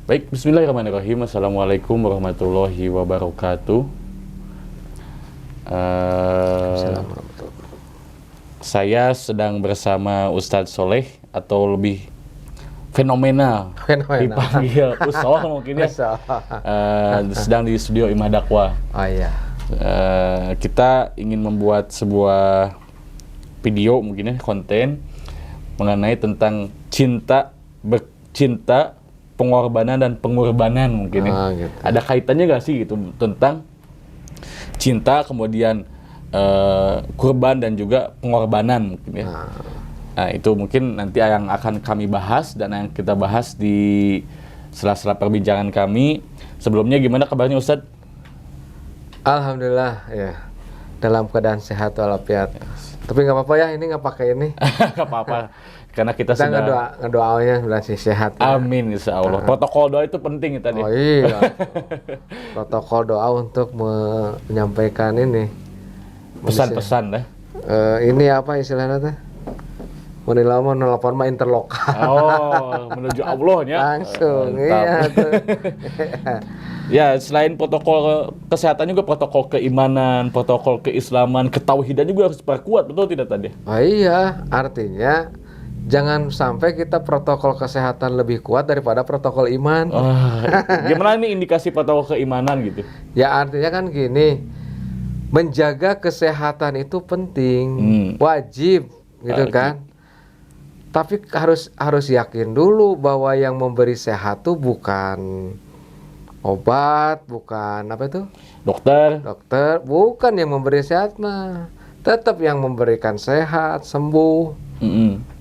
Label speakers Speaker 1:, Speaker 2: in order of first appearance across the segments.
Speaker 1: Baik, bismillahirrahmanirrahim. Assalamualaikum warahmatullahi wabarakatuh.
Speaker 2: Assalamualaikum.
Speaker 1: Saya sedang bersama Ustadz Soleh atau lebih fenomenal dipanggil Ustadz mungkin ya. Sedang di studio Imah Dakwah.
Speaker 2: Oh iya.
Speaker 1: Kita ingin membuat sebuah video mungkin ya, konten mengenai tentang cinta, bercinta, pengorbanan dan pengorbanan mungkin ya.
Speaker 2: Gitu.
Speaker 1: Ada kaitannya nggak sih gitu tentang cinta kemudian kurban dan juga pengorbanan mungkin ya. Nah, itu mungkin nanti yang akan kami bahas dan yang kita bahas di sela-sela perbincangan kami. Sebelumnya gimana kabarnya Ustadz?
Speaker 2: Alhamdulillah ya. Dalam keadaan sehat walafiat. Tapi nggak apa-apa ya, ini nggak pakai ini.
Speaker 1: Nggak apa-apa. Karena kita sudah
Speaker 2: ngedoanya sudah sehat. Ya.
Speaker 1: Amin insya Allah. Protokol doa itu penting tadi.
Speaker 2: Oh iya. Protokol doa untuk menyampaikan ini.
Speaker 1: Pesan-pesan dah.
Speaker 2: Ini apa istilahnya teh? Mau nelpon mah interlokal.
Speaker 1: Oh, menuju Allah ya.
Speaker 2: Langsung, iya tuh.
Speaker 1: Ya, selain protokol kesehatan juga protokol keimanan, protokol keislaman, ketauhidan juga harus diperkuat, betul tidak tadi?
Speaker 2: Oh iya, artinya jangan sampai kita protokol kesehatan lebih kuat daripada protokol iman.
Speaker 1: Gimana nih indikasi protokol keimanan gitu?
Speaker 2: Ya artinya kan gini, menjaga kesehatan itu penting, wajib gitu kan. Tapi harus yakin dulu bahwa yang memberi sehat tuh bukan obat, bukan apa itu? Dokter, bukan yang memberi sehat mah. Tetap yang memberikan sehat, sembuh,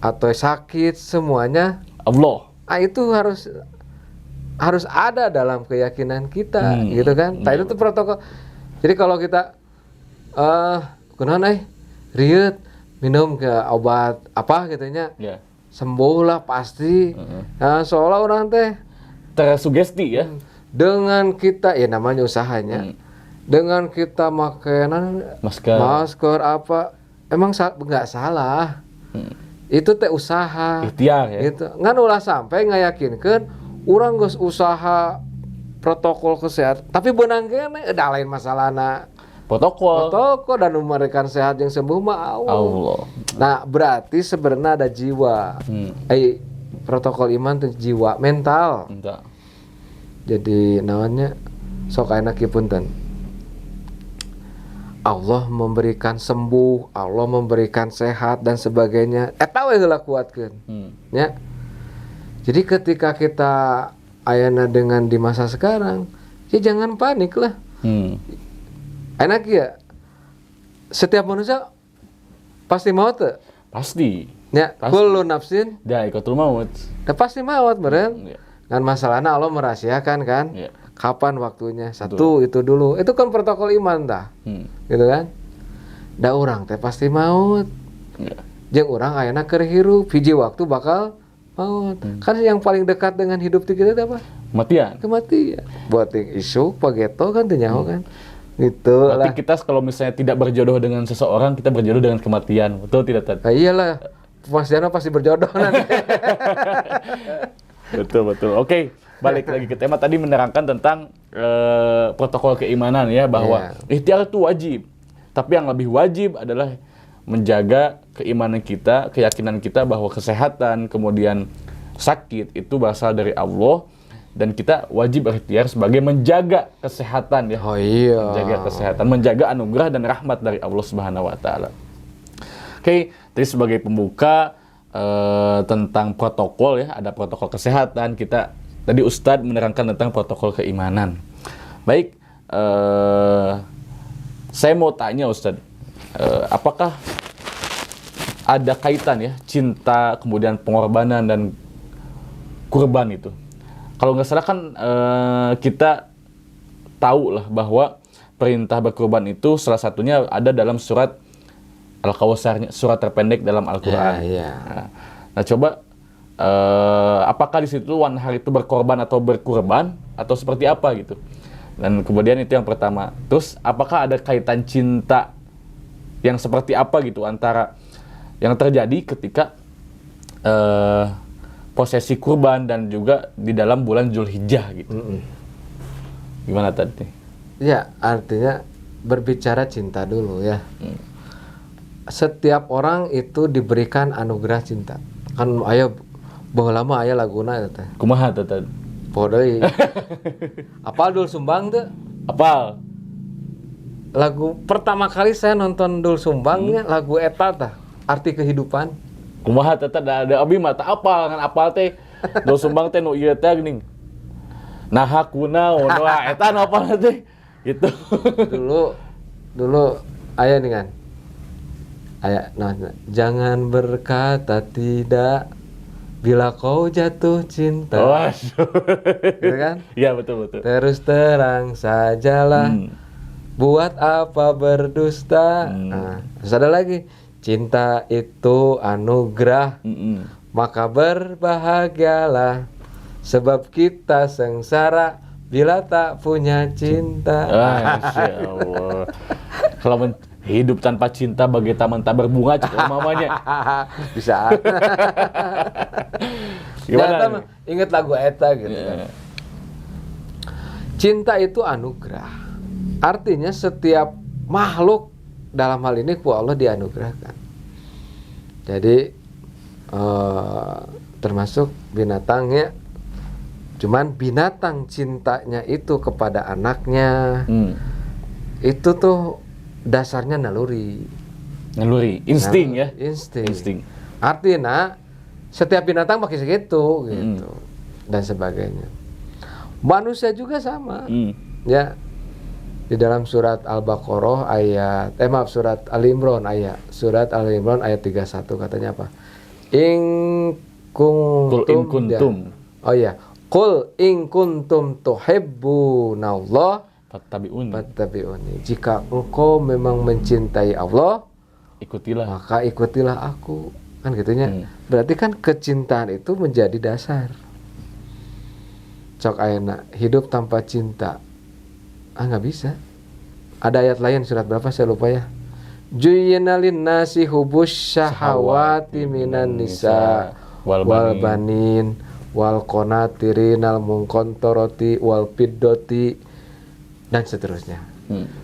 Speaker 2: atau sakit, semuanya
Speaker 1: Allah.
Speaker 2: Itu harus ada dalam keyakinan kita, gitu kan? Itu tuh protokol. Jadi kalau kita kunaon riut minum ke obat apa gitunya, sembuh lah pasti. Nah, seolah orang teh
Speaker 1: tersugesti ya.
Speaker 2: Dengan kita, ya namanya usahanya, dengan kita makanan masker apa, emang nggak salah. Itu teh usaha.
Speaker 1: Ikhtiar ya.
Speaker 2: Gitu. Ngan ulah sampai ngayakinkeun urang geus usaha protokol kesehatan, tapi benang kene da lain masalahna. Protokol dan memberikan sehat yang sembuh mah Allah. Nah, berarti sebenarnya ada jiwa. Protokol iman itu jiwa, mental. Jadi namanya sok ayeuna kieu punten. Allah memberikan sembuh, Allah memberikan sehat dan sebagainya. Eta we heula kuatkeun. Ya. Jadi ketika kita ayeuna dengan di masa sekarang, ya jangan panik lah. Enak ya. Setiap manusia pasti maut tuh.
Speaker 1: Pasti.
Speaker 2: Ya, kullu nafsin
Speaker 1: dha'iqatul maut.
Speaker 2: Pasti maut meureun. Kan masalahnya Allah merahasiakan kan. Kapan waktunya? Satu itu dulu. Itu kan protokol iman dah. Gitu kan? Da urang teh pasti maut. Jeung urang ayeuna keur hirup, hiji waktu bakal maut. Kan yang paling dekat dengan hidup kita apa? Kematian. Buat yang isuk pageto kan teu nyaho kan. Gitu.
Speaker 1: Berarti kita kalau misalnya tidak berjodoh dengan seseorang, kita berjodoh dengan kematian. Betul tidak, Tad?
Speaker 2: Iyalah. Pastinya pasti berjodoh nanti.
Speaker 1: Betul. Oke, balik lagi ke tema tadi, menerangkan tentang protokol keimanan ya, bahwa ikhtiar itu wajib. Tapi yang lebih wajib adalah menjaga keimanan kita, keyakinan kita bahwa kesehatan, kemudian sakit itu berasal dari Allah. Dan kita wajib berikhtiar sebagai menjaga kesehatan ya. Menjaga kesehatan, menjaga anugerah dan rahmat dari Allah Subhanahu wa taala. Oke, tadi sebagai pembuka tentang protokol ya, ada protokol kesehatan. Kita tadi Ustadz menerangkan tentang protokol keimanan. Baik, saya mau tanya Ustadz, apakah ada kaitan ya cinta, kemudian pengorbanan dan kurban itu? Kalau nggak salah kan kita tahu lah bahwa perintah berkurban itu salah satunya ada dalam surat Al-Kautsar, surat terpendek dalam Al-Quran. Nah, coba apakah di situ wanhar itu berkorban atau berkurban atau seperti apa gitu? Dan kemudian itu yang pertama. Terus apakah ada kaitan cinta yang seperti apa gitu antara yang terjadi ketika prosesi kurban dan juga di dalam bulan Zulhijjah gitu. Gimana tadi?
Speaker 2: Ya, artinya berbicara cinta dulu ya. Setiap orang itu diberikan anugerah cinta. Kan aya baheula mah aya laguna eta teh.
Speaker 1: Kumaha teh?
Speaker 2: Podo deui. Apal Dul Sumbang teh?
Speaker 1: Apal?
Speaker 2: Lagu pertama kali saya nonton Dul Sumbangnya lagu eta tah, Arti Kehidupan.
Speaker 1: Kumaha teh ada abi mah teu apal ngan apal teh. Dul Sumbang teh nu ieu teh geuning. Nah hakuna wah eta nu apal teh. Gitu. Dulu aya nih kan. Aya nah, jangan berkata tidak bila kau jatuh cinta. Oh,
Speaker 2: gitu kan?
Speaker 1: Iya betul.
Speaker 2: Terus terang sajalah. Buat apa berdusta? Nah, terus ada lagi. Cinta itu anugerah, maka berbahagialah, sebab kita sengsara bila tak punya cinta.
Speaker 1: Masya Allah. Kalau hidup tanpa cinta bagai taman tak berbunga, cek mamanya.
Speaker 2: Bisa.
Speaker 1: Gimana?
Speaker 2: Ingat lagu eta gitu kan. Cinta itu anugerah. Artinya setiap makhluk dalam hal ini ku Allah dianugerahkan. Jadi termasuk binatangnya. Cuman binatang cintanya itu kepada anaknya itu tuh dasarnya naluri,
Speaker 1: insting ya.
Speaker 2: Insting. Artinya setiap binatang pakai segitu gitu dan sebagainya. Manusia juga sama. Ya. Di dalam surat Al-Baqarah surat Ali Imran ayat 31 katanya apa? In kuntum. Oh iya. Qul in kuntum tuhibbunallah fattabi'uni. Jika engkau memang mencintai Allah, maka ikutilah aku. Kan gitunya. Berarti kan kecintaan itu menjadi dasar. Cok ayeuna hidup tanpa cinta. Nggak bisa. Ada ayat lain surat berapa saya lupa ya. Juyyina lin-nasi hubus syahawati minan nisa wal banin wal qanatirinal munqantarati wal fiddati dan seterusnya.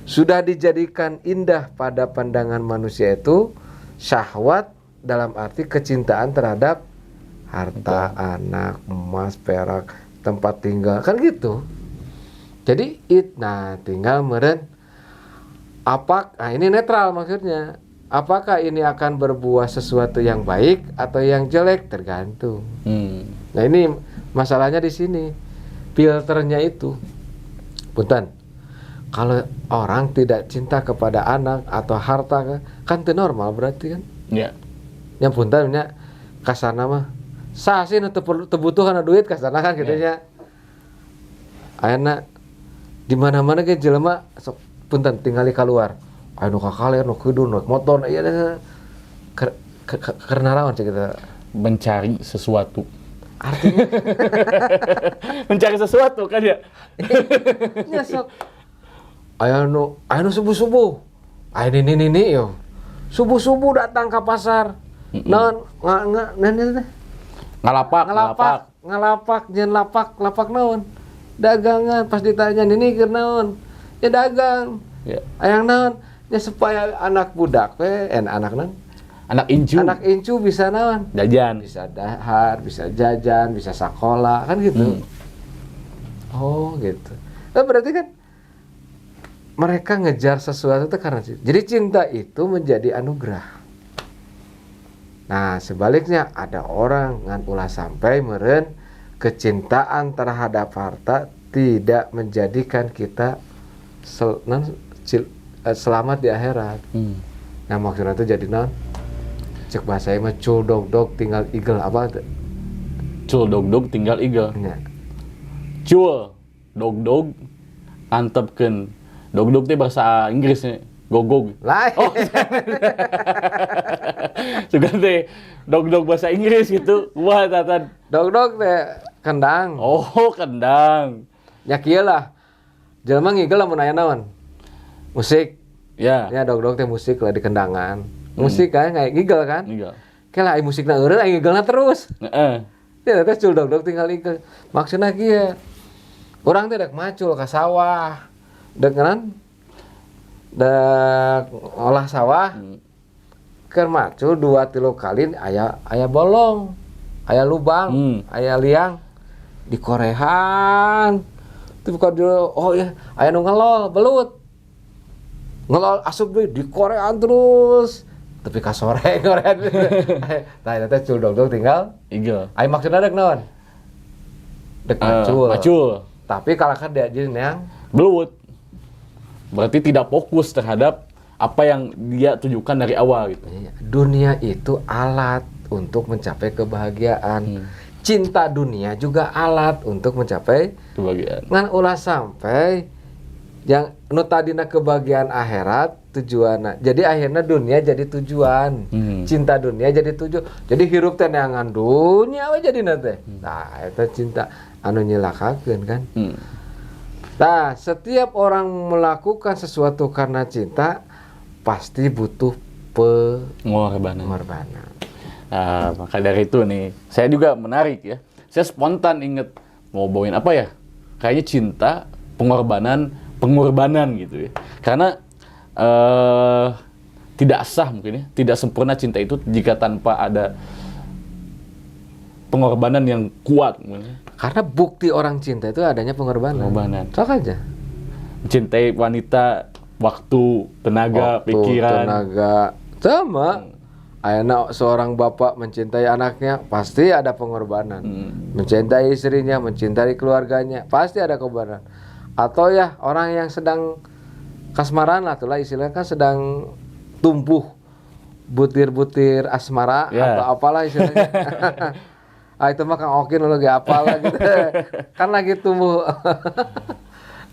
Speaker 2: Sudah dijadikan indah pada pandangan manusia itu syahwat dalam arti kecintaan terhadap harta, anak, emas, perak, tempat tinggal, kan gitu. Jadi tinggal meren ini netral maksudnya. Apakah ini akan berbuah sesuatu yang baik atau yang jelek tergantung. Nah ini masalahnya di sini. Filternya itu. Punten. Kalau orang tidak cinta kepada anak atau harta kan itu normal berarti kan?
Speaker 1: Iya.
Speaker 2: Yang puntennya kasarna mah sah sih kebutuhan duit kasarna kan gitu nya. Ayeuna di mana-mana ge jelema sok punten tinggali keluar. Anu kakale nu kudu naik motor ieu karena naon cek kita
Speaker 1: mencari sesuatu.
Speaker 2: Artinya
Speaker 1: mencari sesuatu kan ya.
Speaker 2: Ya sok. Anu subuh-subuh. Ini yo. Subuh-subuh datang ke pasar. Naon ngalapak jeung lapak naon? Dagangan. Pas ditanya ini keur naon? Ya dagang. Ya. Ayang naon? Ya supaya anak budak anak naon?
Speaker 1: Anak incu
Speaker 2: bisa naon?
Speaker 1: Jajan.
Speaker 2: Bisa dahar, bisa jajan, bisa sekolah, kan gitu. Oh, gitu. Nah, berarti kan mereka ngejar sesuatu itu karena cinta. Jadi cinta itu menjadi anugerah. Nah, sebaliknya ada orang ngan ulah sampai meren kecintaan terhadap harta tidak menjadikan kita selamat di akhirat. Nah, maksudnya itu jadi non cek bahasa mah cul dog tinggal igel apa tuh?
Speaker 1: Cul dog tinggal igel.
Speaker 2: Ya.
Speaker 1: Cul dog antepkeun. Dog teh bahasa Inggrisnya gogog.
Speaker 2: Lain.
Speaker 1: Oh. Sugan teh dog bahasa Inggris gitu. Wah tatan.
Speaker 2: Dog teh kendang.
Speaker 1: Oh, kendang.
Speaker 2: Ya kieu lah. Jelema ngigel lamun aya naon? Musik.
Speaker 1: Ya.
Speaker 2: Ya dog teh musik lah di kendangan. Musik kan kayak ngigel kan?
Speaker 1: Ngigel.
Speaker 2: Kayak lah musikna eureun aya ngigelna terus.
Speaker 1: Heeh.
Speaker 2: Dia teh culdog tinggal ikut. Maksudnya kieu. Urang teh dek macul ka sawah. Dek olah sawah. Keur macul 2-3 kali aya bolong, aya lubang, aya liang di korehan. Itu bukan dulu, oh ya, aya nu ngelol, belut. Ngelol asup deui di korehan terus. Tapi ka sore korehan. Tah eta teh culdog tinggal
Speaker 1: Igel.
Speaker 2: Ai maksudna dek naon? Dek macul.
Speaker 1: Macul.
Speaker 2: Tapi kalahkan dia jeung yang
Speaker 1: Belut. Berarti tidak fokus terhadap apa yang dia tujukan dari awal gitu.
Speaker 2: Dunia itu alat untuk mencapai kebahagiaan. Cinta dunia juga alat untuk mencapai
Speaker 1: Kebahagiaan.
Speaker 2: ngan ulah sampai yang nu tadina kebahagiaan akhirat tujuanna. Jadi akhirnya dunia jadi tujuan. Cinta dunia jadi tujuan. Jadi hirup teh neangan dunia we jadina teh. Nah, eta cinta anu nyilakakeun kan. Nah, setiap orang melakukan sesuatu karena cinta pasti butuh
Speaker 1: Pengorbanan.
Speaker 2: pengorbanan.
Speaker 1: Nah, maka dari itu nih, saya juga menarik ya. Saya spontan inget mau bawain apa ya? Kayaknya cinta, pengorbanan gitu ya. Karena tidak sah mungkin ya, tidak sempurna cinta itu jika tanpa ada pengorbanan yang kuat. Mungkin.
Speaker 2: Karena bukti orang cinta itu adanya pengorbanan. Sok aja.
Speaker 1: Mencintai wanita, waktu, tenaga, pikiran.
Speaker 2: Sama. Ayeuna seorang bapak mencintai anaknya, pasti ada pengorbanan. Mencintai istrinya, mencintai keluarganya, pasti ada pengorbanan. Atau ya orang yang sedang kasmaran lah, itulah istilahnya kan sedang tumbuh butir-butir asmara atau apalah istilahnya. Itu mah Kang Okin lagi apalah gitu. Kan lagi tumbuh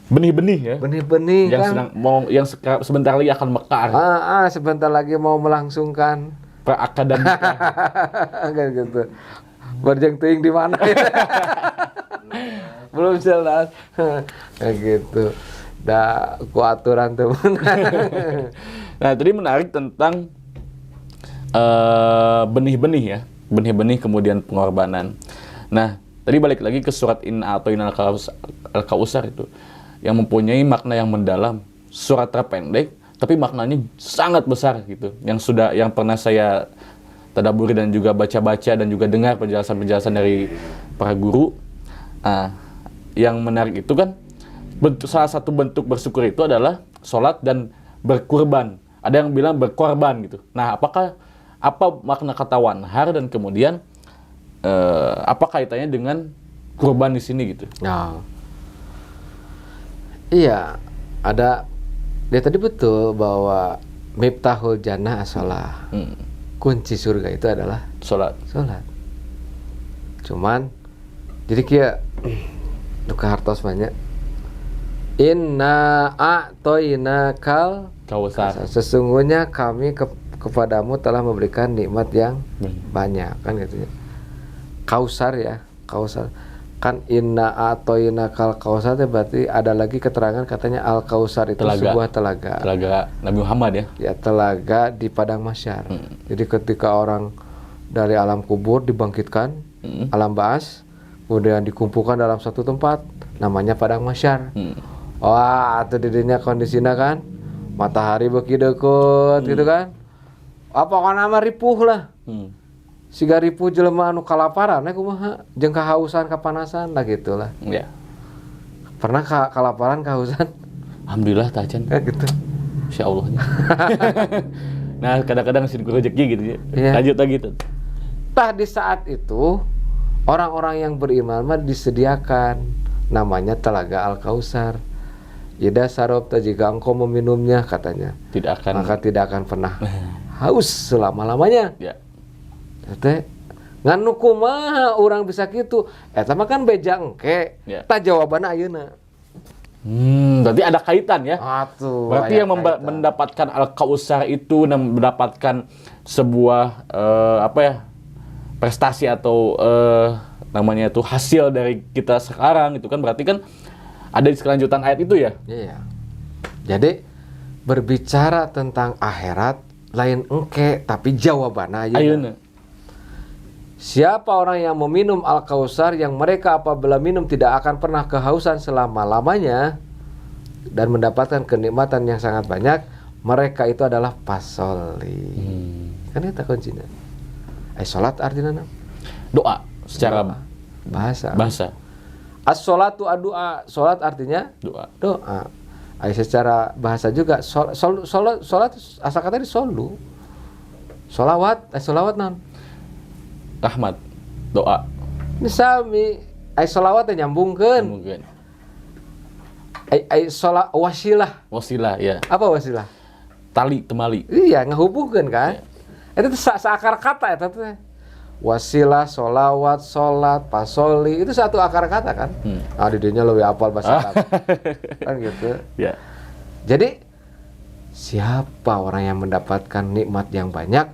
Speaker 1: benih-benih ya.
Speaker 2: Benih-benih
Speaker 1: yang
Speaker 2: kan.
Speaker 1: Sebentar lagi akan mekar.
Speaker 2: Sebentar lagi mau melangsungkan
Speaker 1: Perakadaan nikah.
Speaker 2: Kayak gitu. Berjeng teuing di mana ya? Belum jelas. Kayak gitu. Da ku aturan teh.
Speaker 1: Nah, tadi menarik tentang benih-benih ya. Benih-benih kemudian pengorbanan. Nah, tadi balik lagi ke surat Inna A'thaina Al-Kautsar itu yang mempunyai makna yang mendalam. Surat terpendek tapi maknanya sangat besar gitu. Yang pernah saya tadabburi dan juga baca-baca dan juga dengar penjelasan-penjelasan dari para guru. Yang menarik itu kan salah satu bentuk bersyukur itu adalah sholat dan berkurban. Ada yang bilang berkorban gitu. Nah, apa makna kata wanhar dan kemudian apa kaitannya dengan kurban di sini gitu?
Speaker 2: Iya, ada. Dia tadi betul bahwa miftahul jannah as-shalah. Kunci surga itu adalah
Speaker 1: sholat.
Speaker 2: Cuman jadi kia duka hartos banyak. Inna a'thaina kal
Speaker 1: Kautsar.
Speaker 2: Sesungguhnya kami kepadamu telah memberikan nikmat yang banyak kan gitu ya. Kausar ya, Kausar. Kan inna a'thaina kal kausar itu berarti ada lagi keterangan katanya al kausar itu sebuah telaga.
Speaker 1: Telaga Nabi Muhammad ya.
Speaker 2: Ya, telaga di padang mahsyar. Jadi ketika orang dari alam kubur dibangkitkan, alam ba'ats, kemudian dikumpulkan dalam satu tempat namanya padang mahsyar. Wah, itu didinya kondisinya kan matahari beuki deukeut gitu kan. Apa kana mah ripuh lah. Siga ripuh jelema anu kalaparan kumaha jeung kahausan kapanasan lah gitulah.
Speaker 1: Iya.
Speaker 2: Pernah kalaparan kahausan?
Speaker 1: Alhamdulillah tacan.
Speaker 2: Gitu.
Speaker 1: Insyaallah. Nah, kadang-kadang sih rezeki gitu ya. Lanjut lagi tuh.
Speaker 2: Tah di saat itu orang-orang yang beriman mah disediakan namanya telaga Al-Kausar. Ida sarobta jika engkau meminumnya katanya. Maka tidak akan pernah haus selama-lamanya.
Speaker 1: Ya.
Speaker 2: Teh nganu kumaha urang bisa kitu? Eta mah kan beja engke. Tah jawabanna ayeuna.
Speaker 1: Berarti ada kaitan ya. Berarti yang mendapatkan Al-Kautsar itu mendapatkan sebuah prestasi atau namanya itu hasil dari kita sekarang itu kan berarti kan ada di kelanjutan ayat itu ya.
Speaker 2: Iya. Jadi berbicara tentang akhirat lain engke tapi jawabannya ayeuna. Siapa orang yang meminum Al-Kautsar yang mereka apabila minum tidak akan pernah kehausan selama-lamanya dan mendapatkan kenikmatan yang sangat banyak, mereka itu adalah pasolli. Kan itu kuncinya. Salat artinya
Speaker 1: doa secara
Speaker 2: bahasa. As-sholatu ad-du'a. Salat artinya doa. Secara bahasa juga salat asal kata di solu. Sholawat non.
Speaker 1: Rahmat, doa.
Speaker 2: Ini sami. Sholawat nyambungkeun. Wasilah,
Speaker 1: ya.
Speaker 2: Apa wasilah?
Speaker 1: Tali temali.
Speaker 2: Iya, ngehubungkeun kan? Itu seakar kata eta teh. Wasilah, sholawat, sholat, pasoli, itu satu akar kata kan? Di dinya lebih hafal bahasa Arab. Kan gitu.
Speaker 1: Ya.
Speaker 2: Jadi siapa orang yang mendapatkan nikmat yang banyak,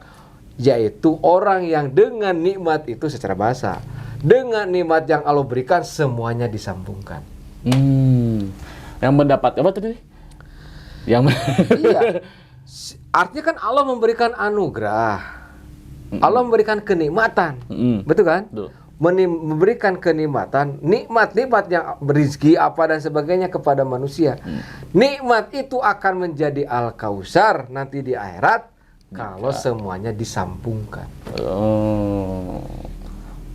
Speaker 2: yaitu orang yang dengan nikmat itu secara bahasa, dengan nikmat yang Allah berikan semuanya disambungkan.
Speaker 1: Yang mendapat apa tadi?
Speaker 2: Iya. Artinya kan Allah memberikan anugerah. Allah memberikan kenikmatan. Betul kan?
Speaker 1: Betul.
Speaker 2: Memberikan kenikmatan, nikmat-nikmat yang berizki apa dan sebagainya kepada manusia. Nikmat itu akan menjadi Al-Kautsar nanti di akhirat kalau semuanya disambungkan.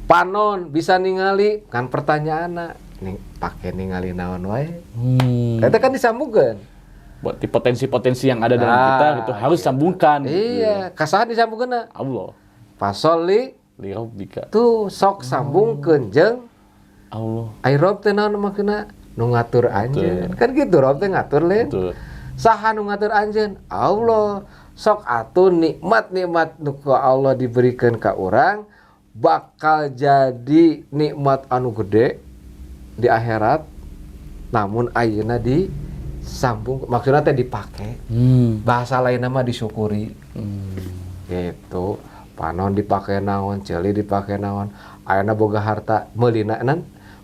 Speaker 2: Panon bisa ningali kan pertanyaan pakai ningali naon wae. Itu kan disambungkan.
Speaker 1: Buat potensi-potensi yang ada dalam kita itu harus sambungkan.
Speaker 2: Iya, kasaha disambungkeun
Speaker 1: Allah.
Speaker 2: Pasolli
Speaker 1: Li rabbika.
Speaker 2: tuh sok sambungkeun jeung
Speaker 1: Allah.
Speaker 2: ai rob teh naon maksudna nu ngatur anjeun. Kan gitu rob teh ngatur lain. Saha nu ngatur anjeun? Allah. Sok atuh nikmat-nikmat nu ku Allah diberikan ka urang bakal jadi nikmat anu gede di akhirat, namun ayeuna disambung, maksudnya teh dipake. Bahasa lain mah disyukuri. Gitu. Panon dipake naon, ceuli dipake naon, ayeuna boga harta meulina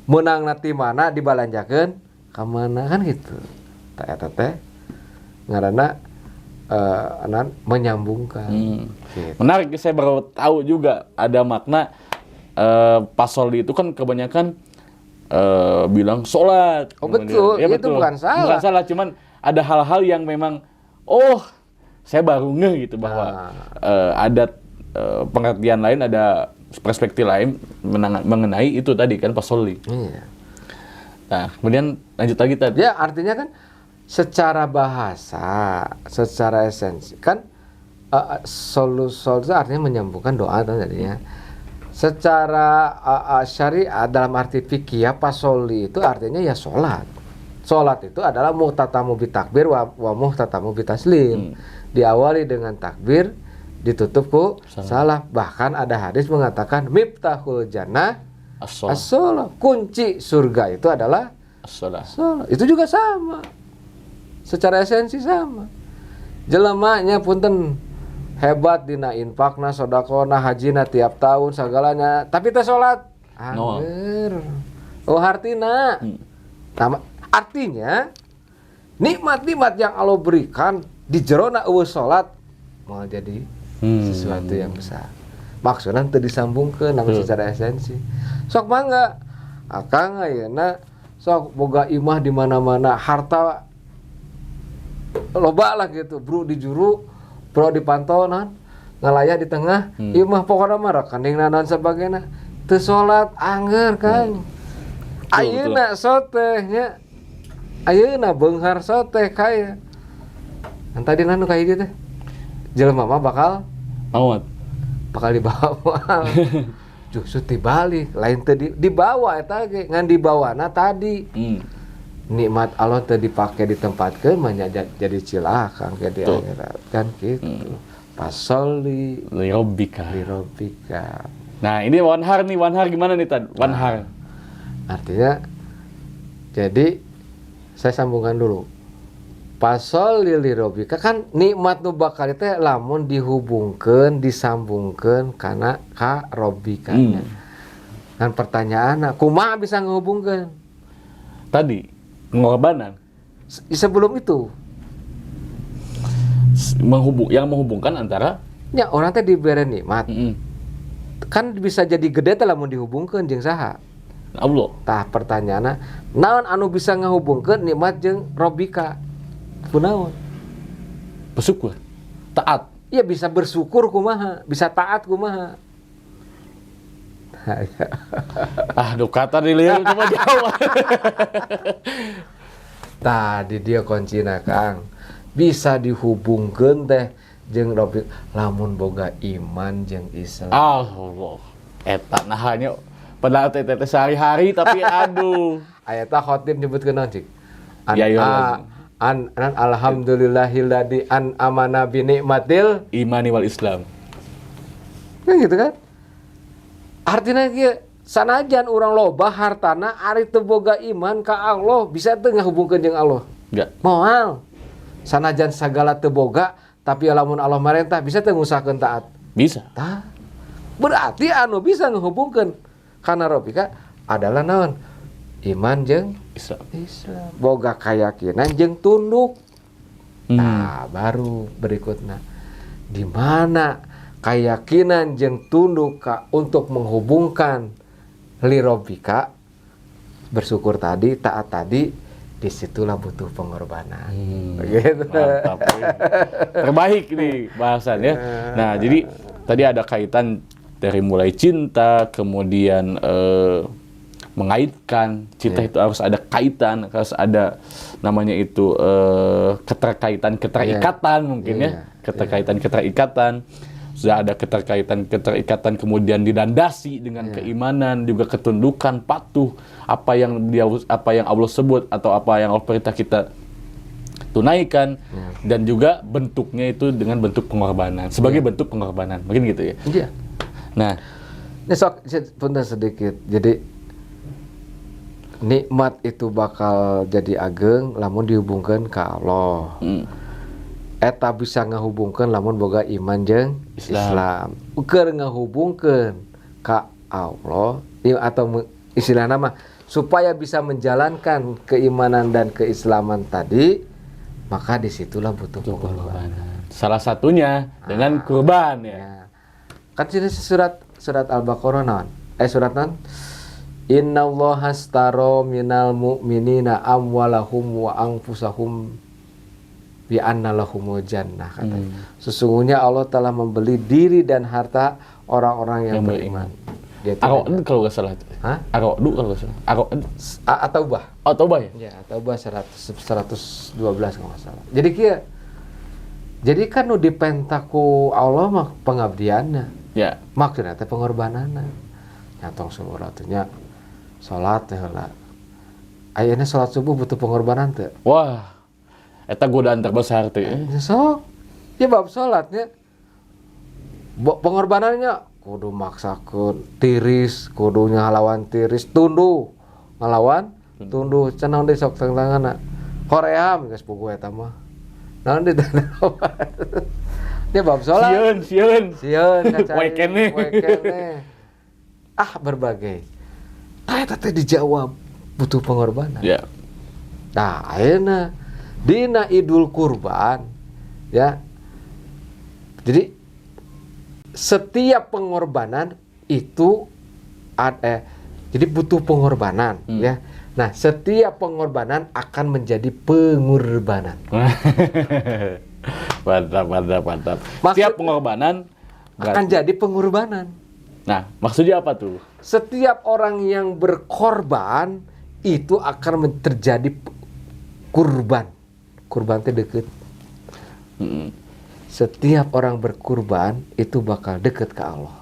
Speaker 2: menang nanti mana dibalanjakeun ka mana kan gitu. Tah eta teh ngaranna menyambungkan. Gitu.
Speaker 1: Menarik, saya baru tahu juga ada makna pasolli itu kan kebanyakan bilang sholat.
Speaker 2: Oh betul,
Speaker 1: ya,
Speaker 2: itu
Speaker 1: betul.
Speaker 2: bukan salah.
Speaker 1: Bukan salah, cuman ada hal-hal yang memang saya baru ngeh gitu bahwa ada pengertian lain, ada perspektif lain mengenai itu tadi kan pasolli.
Speaker 2: Iya.
Speaker 1: Nah, kemudian lanjut lagi tadi.
Speaker 2: Ya, artinya kan secara bahasa, secara esensi kan sol itu artinya menyambungkan doa tadinya. Secara syariat dalam arti fikih pasolli itu artinya ya sholat. Sholat itu adalah muhtatamu bitakbir wa muhtatamu bitaslim. Diawali dengan takbir, ditutup ku salah. Bahkan ada hadis mengatakan miftahul jannah as-shalah. Kunci surga itu adalah as-shalah. Itu juga sama. Secara esensi sama. Jelemanya punten hebat dina infakna, sodakona, hajina tiap tahun segalanya, tapi teh salat angger. Hartina. Artinya nikmat-nikmat yang Allah berikan di jerona eueuh salat mau jadi sesuatu yang besar. Maksudnya teu disambungkeun namun secara esensi. Sok mangga akang ayeuna sok boga imah di mana-mana, harta loba lah gitu, bro di juru, bro di pantonan, ngalayah di tengah, imah pokokna mah rekening dan sebagainya. Teu salat angger kan. Ayeuna sotehnya. Ayeuna beunghar soteh kaya. Tadi nanu kayak gitu teh. Jelema mah bakal dibawa. Justru dibalik, lain teu dibawa eta ge, ngan dibawana tadi. Nikmat Allah teu dipake ditempatkeun mah jadi cilaka ke di akhirat kan gitu. Pasolli
Speaker 1: li rabbika. Nah, ini wanhar gimana nih Tad? Wanhar.
Speaker 2: Artinya jadi saya sambungkan dulu. Pasolli li rabbika kan nikmat nu bakal teh lamun dihubungkeun, disambungkeun kana ka rabbikanya. Kan pertanyaanna, kumaha bisa ngehubungkeun?
Speaker 1: Tadi pengorbanan.
Speaker 2: Sebelum itu
Speaker 1: Yang menghubungkan antara
Speaker 2: ya orang teh diberi nikmat. kan bisa jadi gede teh lamun dihubungkeun jeung saha?
Speaker 1: Allah.
Speaker 2: Tah pertanyaanna, naon anu bisa ngahubungkeun nikmat jeung Rabbika? Kunaon?
Speaker 1: Bersyukur, taat.
Speaker 2: Ya bisa bersyukur kumaha, bisa taat kumaha.
Speaker 1: Kata dilihat cuma jawab.
Speaker 2: Tadi dia kuncina Kang. Bisa dihubungkeun teh jeung Rabbika lamun boga iman jeung Islam.
Speaker 1: Allah. Eta nah hanya padahal teh sehari-hari tapi aduh.
Speaker 2: Aya tah khotib nyebutkeun naon cik? Alhamdulillahilladzi amana bi nikmatil
Speaker 1: imani wal Islam.
Speaker 2: Kan gitu kan? Artinya kieu sanajan urang loba hartana ari teu boga iman ka Allah, bisa teu ngahubungkeun jeung Allah?
Speaker 1: Enggak.
Speaker 2: Moal. Sanajan sagala teu boga, tapi lamun Allah marentah bisa teu ngusahakeun taat?
Speaker 1: Bisa.
Speaker 2: Tah. Berarti anu bisa ngahubungkeun kana Rabbika adalah naon? Iman jeung
Speaker 1: Islam.
Speaker 2: Boga kayakinan jeung tunduk. Nah, baru berikutnya. Di mana keyakinan jeung tunduk untuk menghubungkan li Rabbika, bersyukur tadi, taat tadi, disitulah butuh pengorbanan. Begitu.
Speaker 1: Mantap. Terbaik nih bahasannya. Nah, jadi tadi ada kaitan dari mulai cinta, kemudian mengaitkan. Cinta itu harus ada kaitan, harus ada namanya itu keterikatan mungkin ya. Keterikatan. Sudah ada keterikatan kemudian didandasi dengan keimanan, juga ketundukan, patuh, apa yang Allah sebut atau apa yang Allah perintah kita tunaikan, dan juga bentuknya itu dengan bentuk pengorbanan, sebagai bentuk pengorbanan, mungkin gitu ya.
Speaker 2: Iya.
Speaker 1: Nah,
Speaker 2: ini sok punten sedikit. Jadi nikmat itu bakal jadi ageng lamun dihubungkan ke Allah. Eta bisa ngahubungkeun lamun boga iman jeung Islam. Keur ngahubungkeun ka Allah atau istilahna mah supaya bisa menjalankan keimanan dan keislaman tadi, maka disitulah butuh pengorbanan.
Speaker 1: Salah satunya dengan kurban ya.
Speaker 2: Kan ini surat Al-Baqarah naon? Surat naon? Innallaha astara minal mu'minina amwalahum wa anfusahum bi anna lahumul jannah katanya. Sesungguhnya Allah telah membeli diri dan harta orang-orang yang beriman.
Speaker 1: Ar-Ra'd kalau nggak salah.
Speaker 2: Hah?
Speaker 1: Ar-Ra'd kalau nggak salah. Ar-Ra'd.
Speaker 2: At-Taubah.
Speaker 1: Oh, Taubah ya?
Speaker 2: Ya, Taubah 112 kalau nggak salah. Jadi kan nu dipentaku Allah mah pengabdianna.
Speaker 1: Ya.
Speaker 2: Maksudnya teh pengorbananna. Nyantong suratnya salat teh heula. Ayeuna salat subuh butuh pengorbanan teu?
Speaker 1: Wah. Eta godaan terbesar teh.
Speaker 2: So, ya bab salatnya pengorbanannya kudu maksakeun tiris, kudu ngalawan tiris, tunduh ngalawan tunduh cenah deui sok tanganna. Korea geus puguh eta mah. Naon deui dia bab salat. Sieun
Speaker 1: Wekene.
Speaker 2: Berbagai. Eta teh dijawab butuh pengorbanan.
Speaker 1: Ya.
Speaker 2: Nah, ayeuna dina Idul Kurban ya. Jadi setiap pengorbanan itu jadi butuh pengorbanan ya. Nah, setiap pengorbanan akan menjadi pengorbanan.
Speaker 1: Mantap. Setiap pengorbanan
Speaker 2: akan jadi pengorbanan.
Speaker 1: Nah, maksudnya apa tuh?
Speaker 2: Setiap orang yang berkorban itu akan terjadi kurban. Kurban itu deket. Setiap orang berkurban itu bakal deket ke Allah.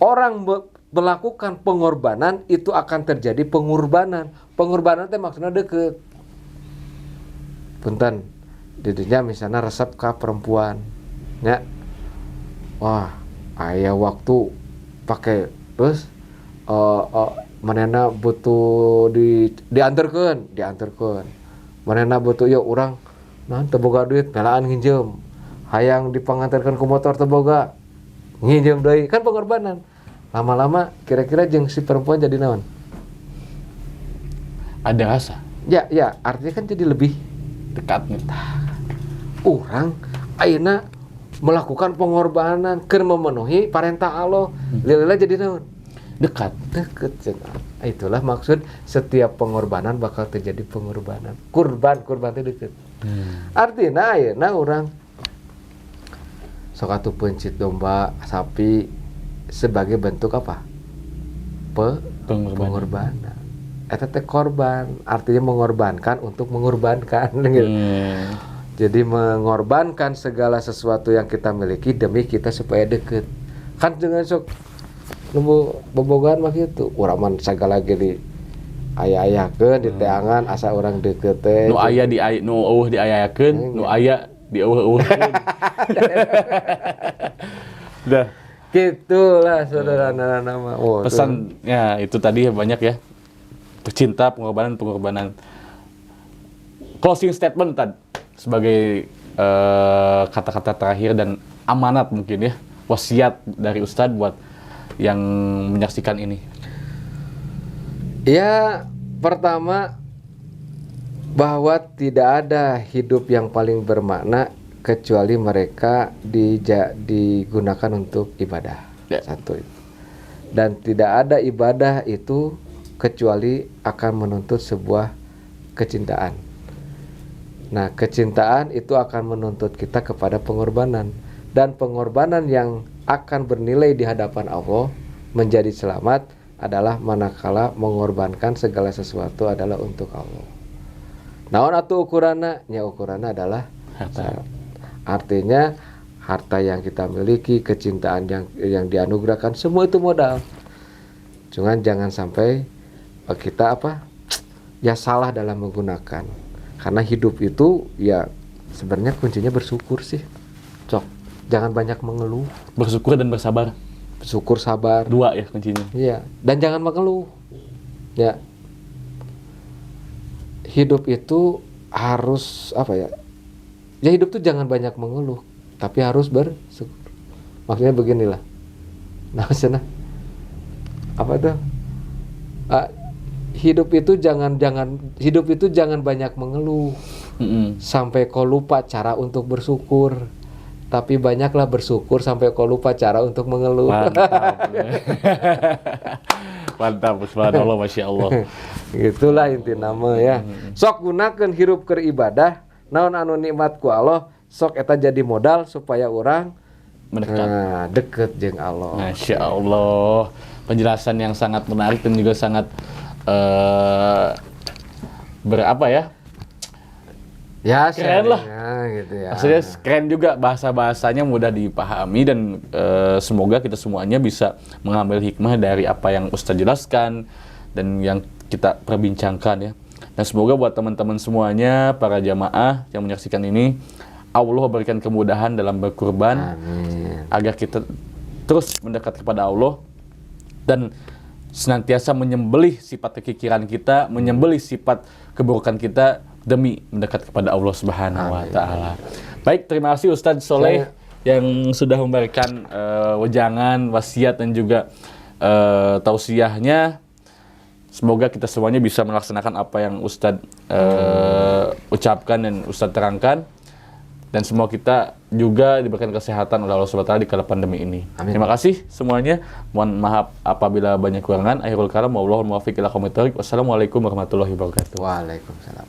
Speaker 2: Orang melakukan pengorbanan itu akan terjadi pengorbanan. Pengorbanan itu maksudnya deket. Punten, didinya misalnya resep ke perempuan, ya. Wah, aya waktu pakai terus manehna butuh diantarkeun. Manehna butuh ya urang naon teu boga duit melaan nginjem. Hayang dipangantarkeun ku motor teu boga. Nginjem deui, kan pengorbanan. Lama-lama kira-kira jeung si perempuan jadi naon?
Speaker 1: Ada rasa.
Speaker 2: Ya, artinya kan jadi lebih
Speaker 1: dekatnya.
Speaker 2: Urang ayeuna melakukan pengorbanan keur memenuhi perintah Allah. Lila jadi naon?
Speaker 1: Dekat.
Speaker 2: Itulah maksud setiap pengorbanan bakal terjadi pengorbanan. Kurban itu deket. Artinya ayeuna urang sok atuh pencit domba, sapi sebagai bentuk apa? Pengorbanan. Eta teh korban, artinya mengorbankan untuk mengorbankan gitu. Jadi mengorbankan segala sesuatu yang kita miliki demi kita supaya deket. Kan dengan sok nu bobogan mah kitu. Urang mah sagala ge di aya-ayakeun di teangan asa urang deket teh.
Speaker 1: Nu aya di nu eueuh diayakeun, nu aya di eueuh-eueuhkeun. Dah.
Speaker 2: Gitulah saudara-saudara mah. Oh,
Speaker 1: pesan ya itu tadi banyak ya. Pecinta pengorbanan. Closing statement tadi sebagai kata-kata terakhir dan amanat mungkin ya, wasiat dari Ustadz buat yang menyaksikan ini. Ya, pertama bahwa tidak ada hidup yang paling bermakna kecuali mereka digunakan untuk ibadah. Ya. Satu itu. Dan tidak ada ibadah itu kecuali akan menuntut sebuah kecintaan. Nah, kecintaan itu akan menuntut kita kepada pengorbanan. Dan pengorbanan yang akan bernilai di hadapan Allah menjadi selamat adalah manakala mengorbankan segala sesuatu adalah untuk Allah. Naon atuh ukuranna? Ya ukuranna adalah harta. Artinya harta yang kita miliki, kecintaan yang dianugerahkan, semua itu modal. Cuman jangan sampai kita ya salah dalam menggunakan. Karena hidup itu ya sebenarnya kuncinya bersyukur sih. Jangan banyak mengeluh. Bersyukur dan bersabar.
Speaker 2: Bersyukur, sabar.
Speaker 1: Dua ya kuncinya.
Speaker 2: Iya. Dan jangan mengeluh. Ya. Hidup itu harus Ya hidup tuh jangan banyak mengeluh, tapi harus bersyukur. Maksudnya beginilah. Nah, hidup itu jangan banyak mengeluh. Sampai kau lupa cara untuk bersyukur. Tapi banyaklah bersyukur sampai kau lupa cara untuk mengeluh.
Speaker 1: Mantap, subhanallah, masya Allah.
Speaker 2: Itulah inti nama ya. Sok gunakan hirup keur ibadah, naon anu nikmat ku Allah, sok eta jadi modal supaya orang mendekat deket jeung Allah.
Speaker 1: Masya Allah. Penjelasan yang sangat menarik dan juga sangat
Speaker 2: ya
Speaker 1: keren lah
Speaker 2: gitu ya.
Speaker 1: Maksudnya keren juga, bahasanya mudah dipahami dan semoga kita semuanya bisa mengambil hikmah dari apa yang Ustadz jelaskan dan yang kita perbincangkan ya. Dan semoga buat teman-teman semuanya, para jamaah yang menyaksikan ini, Allah berikan kemudahan dalam berkurban. Amin. Agar kita terus mendekat kepada Allah dan senantiasa menyembelih sifat kekikiran kita, menyembelih sifat keburukan kita demi mendekat kepada Allah Subhanahu wa taala. Baik, terima kasih Ustadz Soleh yang sudah memberikan wejangan, wasiat dan juga tausiahnya. Semoga kita semuanya bisa melaksanakan apa yang Ustadz ucapkan dan Ustadz terangkan. Dan semua kita juga diberikan kesehatan oleh Allah Subhanahu wa taala di kala pandemi ini. Amin. Terima kasih semuanya. Mohon maaf apabila banyak kekurangan. Akhirul kalam, wallahul muwaffiq ila aqwamit thoriq. Wassalamualaikum warahmatullahi wabarakatuh.
Speaker 2: Waalaikumsalam.